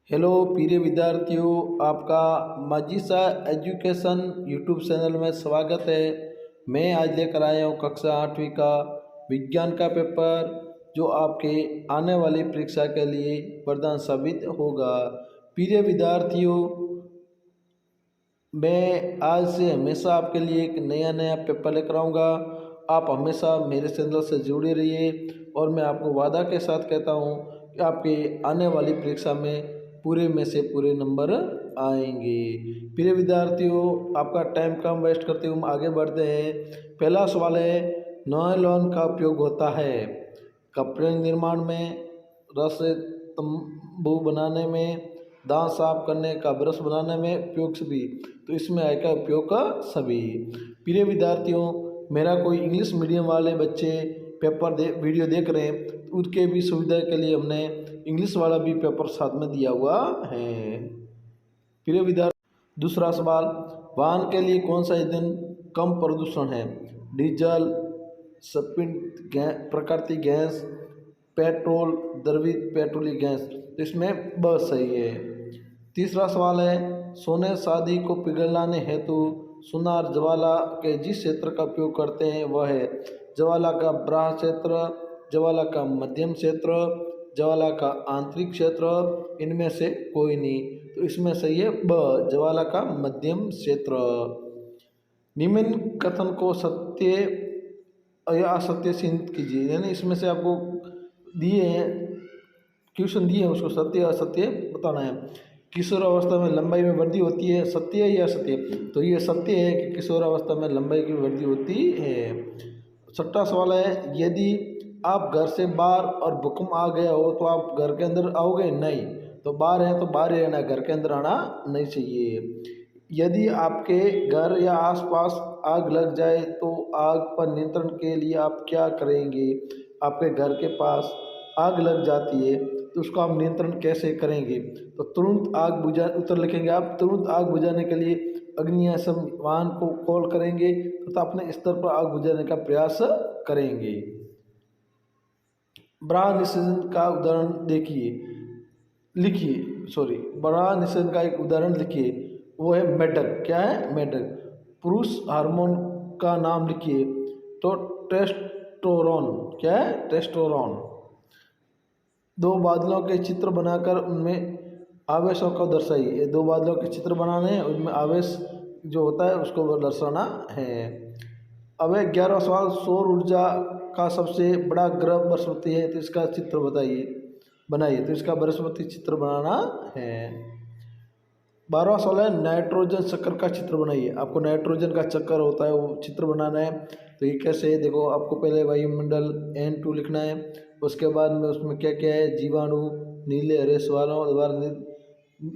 Hello प्रिय विद्यार्थियों, आपका माजिसा एजुकेशन यूट्यूब चैनल में स्वागत है। मैं आज लेकर आया हूँ कक्षा 8वीं का विज्ञान का पेपर, जो आपके आने वाली परीक्षा के लिए वरदान साबित होगा। प्रिय विद्यार्थियों, मैं आज से हमेशा आपके लिए एक नया पेपर लेकर आऊँगा। आप हमेशा मेरे चैनल से जुड़े रहिए और मैं आपको वादा के साथ कहता हूँ कि आपके आने वाली परीक्षा में पूरे में से पूरे नंबर आएंगे। प्रिय विद्यार्थियों, आपका टाइम कम वेस्ट करते हुए हम आगे बढ़ते हैं। पहला सवाल है, नायलॉन का उपयोग होता है कपड़े निर्माण में, रस तंबू बनाने में, दांत साफ करने का ब्रश बनाने में, उपयोग सभी। तो इसमें आएगा उपयोग का सभी। प्रिय विद्यार्थियों, मेरा कोई इंग्लिश मीडियम वाले बच्चे वीडियो देख रहे हैं तो उनके भी सुविधा के लिए हमने इंग्लिश वाला भी पेपर साथ में दिया हुआ है। प्रिय विद्यार्थी, दूसरा सवाल, वाहन के लिए कौन सा ईंधन कम प्रदूषण है? डीजल, स्पिंट प्राकृतिक गैस, पेट्रोल, द्रवित पेट्रोलियम गैस। तो इसमें ब सही है। तीसरा सवाल है, सोने चांदी को पिघलाने हेतु सुनार ज्वाला के जिस क्षेत्र का उपयोग करते हैं वह है ज्वाला का बाह्य क्षेत्र, ज्वाला का मध्यम क्षेत्र, ज्वाला का आंतरिक क्षेत्र, इनमें से कोई नहीं। तो इसमें सही है ब, ज्वाला का मध्यम क्षेत्र। निम्न कथन को सत्य या असत्य सिद्ध कीजिए, यानी इसमें से आपको दिए हैं क्वेश्चन दिए हैं, उसको सत्य या असत्य बताना है। किशोर अवस्था में लंबाई में वृद्धि होती है, सत्य या असत्य? तो ये सत्य है कि किशोर अवस्था में लंबाई की वृद्धि होती है। छठा सवाल है, यदि आप घर से बाहर और भूकंप आ गया हो तो आप घर के अंदर आओगे? नहीं। तो बाहर है तो बाहर ही रहना, घर के अंदर आना नहीं चाहिए। यदि आपके घर या आसपास आग लग जाए तो आग पर नियंत्रण के लिए आप क्या करेंगे? आपके घर के पास आग लग जाती है तो उसको आप नियंत्रण कैसे करेंगे? तो तुरंत आग बुझा उत्तर लिखेंगे आप, तुरंत आग बुझाने के लिए अग्निशमन वाहन को कॉल करेंगे तथा अपने स्तर पर आग बुझाने का प्रयास करेंगे। बड़ा निषेधन का उदाहरण बड़ा निषेधन का एक उदाहरण लिखिए, वो है मेढक। क्या है? मेढक। पुरुष हार्मोन का नाम लिखिए, तो टेस्टोस्टेरोन। क्या है? टेस्टोस्टेरोन। दो बादलों के चित्र बनाकर उनमें आवेशों को दर्शाइए। ये दो बादलों के चित्र बनाने हैं, उनमें आवेश जो होता है उसको दर्शाना है। अब 11वां सवाल, सौर ऊर्जा का सबसे बड़ा ग्रह बृहस्पति है, तो इसका चित्र बनाइए। तो इसका बृहस्पति चित्र बनाना है। 12वां सवाल है, नाइट्रोजन चक्कर का चित्र बनाइए। आपको नाइट्रोजन का चक्कर होता है वो चित्र बनाना है। तो ये कैसे है? देखो, आपको पहले वायुमंडल N2 लिखना है, उसके बाद में उसमें क्या क्या है, जीवाणु, नीले हरे सवालों द्वारा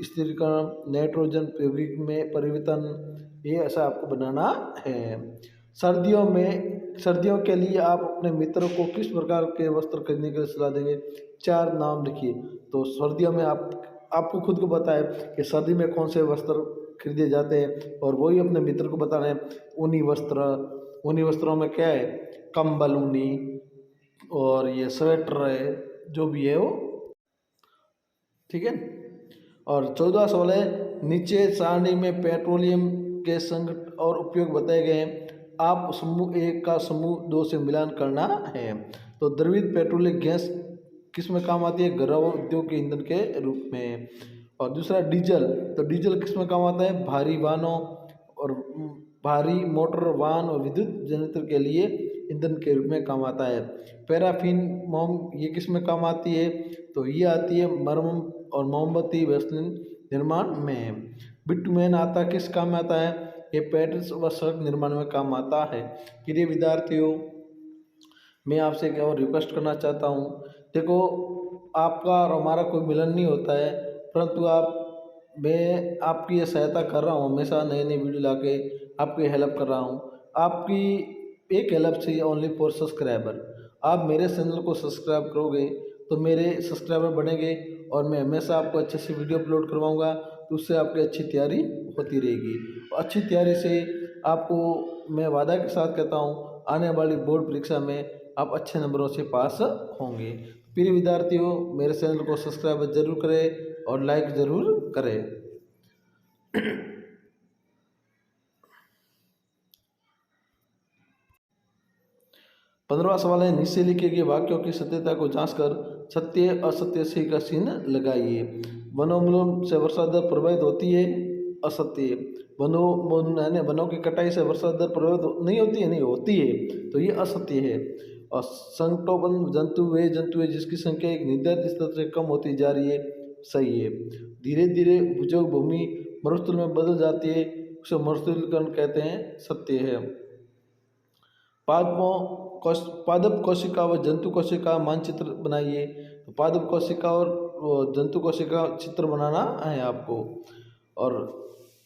स्थिरीकरण, नाइट्रोजन यौगिक में परिवर्तन, ये ऐसा आपको बनाना है। सर्दियों के लिए आप अपने मित्रों को किस प्रकार के वस्त्र खरीदने की सलाह देंगे? 4 नाम लिखिए। तो सर्दियों में आपको खुद को पता है कि सर्दी में कौन से वस्त्र खरीदे जाते हैं और वही अपने मित्र को बताना है। ऊनी वस्त्रों में क्या है? कंबल ऊनी, और ये स्वेटर है, जो भी है वो, ठीक है। और 14वां सवाल है, नीचे सारणी में पेट्रोलियम के संघटन और उपयोग बताए गए हैं, आप समूह 1 का समूह 2 से मिलान करना है। तो द्रवित पेट्रोलियम गैस किस में काम आती है? घर और उद्योग के ईंधन के रूप में। और दूसरा डीजल, तो डीजल किस में काम आता है? भारी मोटर वाहन और विद्युत जनरेटर के लिए ईंधन के रूप में काम आता है। पैराफिन मोम, ये किस में काम आती है? तो ये आती है मरमम और मोमबत्ती वैसलीन निर्माण में। बिटुमेन आता किस काम में आता है? ये पेट्स व सड़क निर्माण में काम आता है। प्रिय विद्यार्थियों, मैं आपसे एक और रिक्वेस्ट करना चाहता हूँ। देखो, आपका और हमारा कोई मिलन नहीं होता है, परंतु मैं आपकी ये सहायता कर रहा हूँ, हमेशा नई वीडियो लाके आपकी हेल्प कर रहा हूँ। आपकी एक हेल्प चाहिए, ओनली फॉर सब्सक्राइबर। आप मेरे चैनल को सब्सक्राइब करोगे तो मेरे सब्सक्राइबर बढ़ेंगे और मैं हमेशा आपको अच्छे से वीडियो अपलोड करवाऊँगा, तो उससे आपकी अच्छी तैयारी होती रहेगी। अच्छी तैयारी से आपको मैं वादा के साथ कहता हूँ, आने वाली बोर्ड परीक्षा में आप अच्छे नंबरों से पास होंगे। प्रिय विद्यार्थियों, मेरे चैनल को सब्सक्राइब जरूर करें। और लाइक ज़रूर करें। 15वां सवाल है, नीचे लिखे गए वाक्यों की सत्यता को जांच कर सत्य असत्य से का चिन्ह लगाइए। वनोन्मूलन से वर्षा दर प्रभावित होती है, असत्य। वनों की कटाई से वर्षा दर प्रभावित नहीं होती है, नहीं होती है, तो ये असत्य है। और संकटोपन जंतु वे जंतु है जिसकी संख्या एक निर्धारित स्तर से कम होती जा रही है, सही है। धीरे धीरे उपजाऊ भूमि मरुस्थल में बदल जाती है, उसे मरुस्थलीकरण कहते हैं, सत्य है। पादप कोशिका व जंतु कोशिका मानचित्र बनाइए। तो पादप कोशिका और जंतु कोशिका चित्र बनाना है आपको। और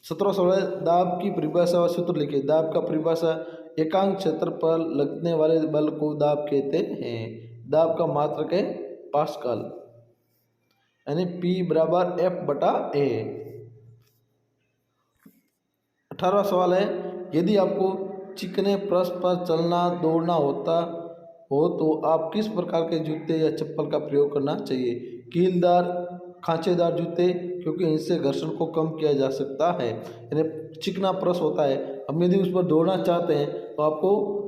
17वां सवाल, दाब की परिभाषा व सूत्र लिखिए। दाब का परिभाषा, एकांक क्षेत्र पर लगने वाले बल को दाब कहते हैं। दाब का मात्रक है पास्कल, यानी P बराबर F/A। 18वां सवाल है, यदि आपको चिकने फर्श पर चलना दौड़ना होता हो तो आप किस प्रकार के जूते या चप्पल का प्रयोग करना चाहिए। कीलदार खांचेदार जूते, क्योंकि इनसे घर्षण को कम किया जा सकता है। यानी चिकना फर्श होता है, हम यदि उस पर दौड़ना चाहते हैं तो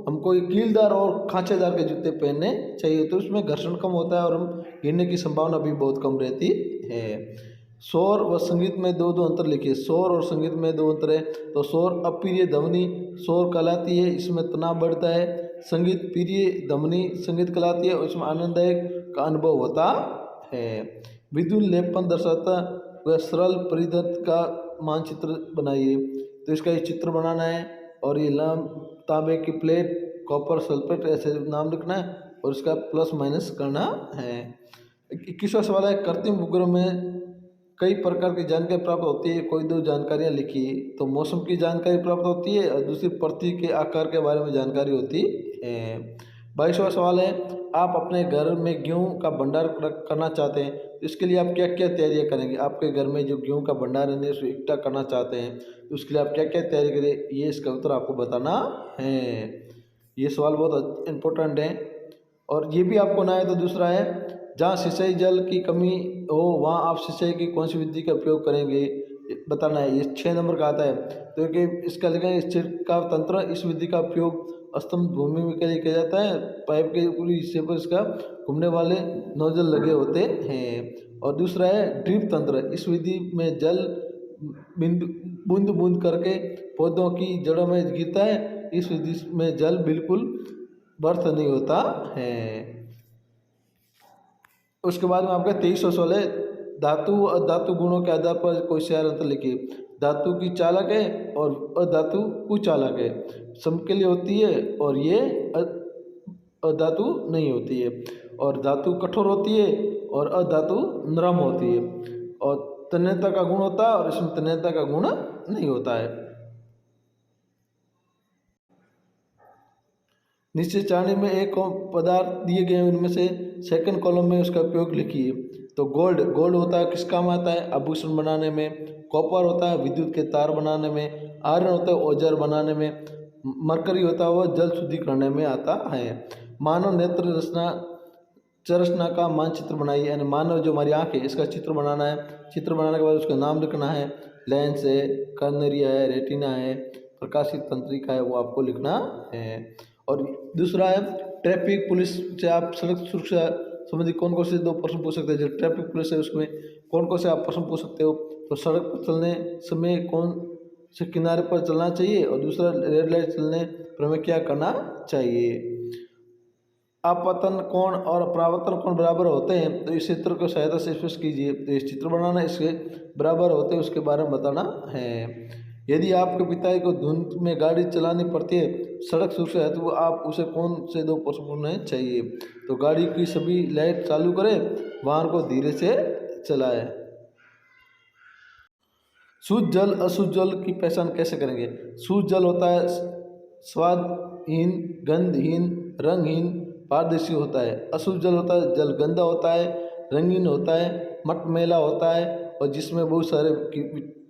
हमको ये कीलदार और खांचेदार के जूते पहनने चाहिए, तो उसमें घर्षण कम होता है और हम गिरने की संभावना भी बहुत कम रहती है। शोर व संगीत में दो अंतर लिखिए। शोर और संगीत में दो अंतर है। तो शोर अप्रिय ध्वनि शोर कहलाती है, इसमें तनाव बढ़ता है। संगीत प्रिय ध्वनि संगीत कहलाती है, उसमें आनंददायक का अनुभव होता है। विद्युत लेपन दर्शाता वह सरल परिधत का मानचित्र बनाइए। तो इसका ये चित्र बनाना है और ये तांबे की प्लेट, कॉपर सल्फेट ऐसे नाम लिखना है और इसका प्लस माइनस करना है। 21वां सवाल है, कृत्रिम उपग्रह में कई प्रकार की जानकारी प्राप्त होती है, कोई दो जानकारियाँ लिखिए। तो मौसम की जानकारी प्राप्त होती है और दूसरी पृथ्वी के आकार के बारे में जानकारी होती है। 22वां सवाल है, आप अपने घर में गेहूं का भंडार करना चाहते हैं, तो इसके लिए आप क्या क्या तैयारियां करेंगे। आपके घर में जो गेहूं का भंडार है उसको इकट्ठा करना चाहते हैं, तो उसके लिए आप क्या क्या तैयारी करें, ये इसका उत्तर आपको बताना है। ये सवाल बहुत इम्पोर्टेंट है। और ये भी आपको ना है तो दूसरा है, जहाँ सिंचाई जल की कमी हो वहाँ आप सिंचाई की कौन सी विधि का उपयोग करेंगे, बताना है। ये 6 नंबर का आता है। तो कि इसका लिखा छिड़काव तंत्र, इस विधि का उपयोग स्तंभ भूमि में के लिए किया जाता है। पाइप के पूरी हिस्से पर इसका घूमने वाले नोजल लगे होते हैं। और दूसरा है ड्रिप तंत्र, इस विधि में जल बूंद बूंद करके पौधों की जड़ों में गिरता है। इस विधि में जल बिल्कुल व्यर्थ नहीं होता है। उसके बाद में आपका 23वां सवाल है, धातु और धातु गुणों के आधार पर कोई से अंतर लिखिए। धातु की चालक है और अधातु कुचालक है, समकेली होती है और ये अधातु नहीं होती है। और धातु कठोर होती है और अधातु नरम होती है। और तन्यता का गुण होता है और इसमें तन्यता का गुण नहीं होता है। निश्चित सारणी में एक पदार्थ दिए गए उनमें से सेकंड कॉलम में उसका उपयोग लिखिए। तो गोल्ड होता है, किस काम आता है, आभूषण बनाने में। कॉपर होता है विद्युत के तार बनाने में। आयरन होता है औजार बनाने में। मरकरी होता है वह जल शुद्धि करने में आता है। मानव नेत्र चरसना का मानचित्र बनाइए, यानी मानव जो हमारी आँख है इसका चित्र बनाना है। चित्र बनाने के बाद उसका नाम लिखना है। लेंस है, कर्नेरिया है, रेटिना है, प्रकाशित तंत्रिका है, वो आपको लिखना है। और दूसरा है ट्रैफिक पुलिस से आप सड़क सुरक्षा संबंधी कौन कौन से 2 प्रश्न पूछ सकते हैं। जो ट्रैफिक पुलिस है उसमें कौन कौन से आप प्रश्न पूछ सकते हो। तो सड़क पर चलने समय कौन से किनारे पर चलना चाहिए, और दूसरा रेड लाइट चलने पर हमें क्या करना चाहिए। आपतन कोण और परावर्तन कोण बराबर होते हैं, तो इस चित्र को सहायता से स्पष्ट कीजिए। तो इस चित्र बनाना इसके बराबर होते हैं उसके बारे में बताना है। यदि आपके पिता को धुंध में गाड़ी चलानी पड़ती है सड़क सुरक्षा है, तो आप उसे कौन से 2 प्रश्न पूछने चाहिए। तो गाड़ी की सभी लाइट चालू करें, वाहन को धीरे से चलाएं। शुद्ध जल अशुद्ध जल की पहचान कैसे करेंगे। शुद्ध जल होता है स्वादहीन, गंधहीन, रंगहीन, पारदर्शी होता है। अशुद्ध जल होता है जल गंदा होता है, रंगीन होता है, मटमैला होता है और जिसमें बहुत सारे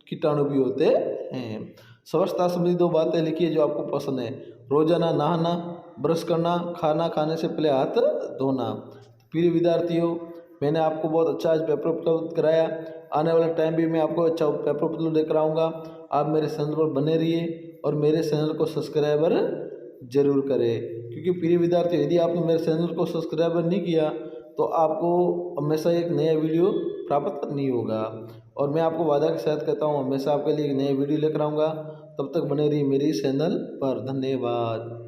कीटाणु भी होते हैं। स्वच्छता संबंधी 2 बातें लिखिए जो आपको पसंद है। रोजाना नहाना, ब्रश करना, खाना खाने से पहले हाथ धोना। प्रिय विद्यार्थियों, मैंने आपको बहुत अच्छा आज पेपर उपलब्ध कराया। आने वाले टाइम भी मैं आपको अच्छा पेपर पुतलू लेकर आऊँगा। आप मेरे चैनल पर बने रहिए और मेरे चैनल को सब्सक्राइबर ज़रूर करें, क्योंकि प्रिय विद्यार्थी यदि आपने मेरे चैनल को सब्सक्राइबर नहीं किया तो आपको हमेशा एक नया वीडियो प्राप्त नहीं होगा। और मैं आपको वादा के साथ कहता हूँ हमेशा आपके लिए एक नया वीडियो लेकर आऊँगा। तब तक बने रहिए मेरे इस चैनल पर। धन्यवाद।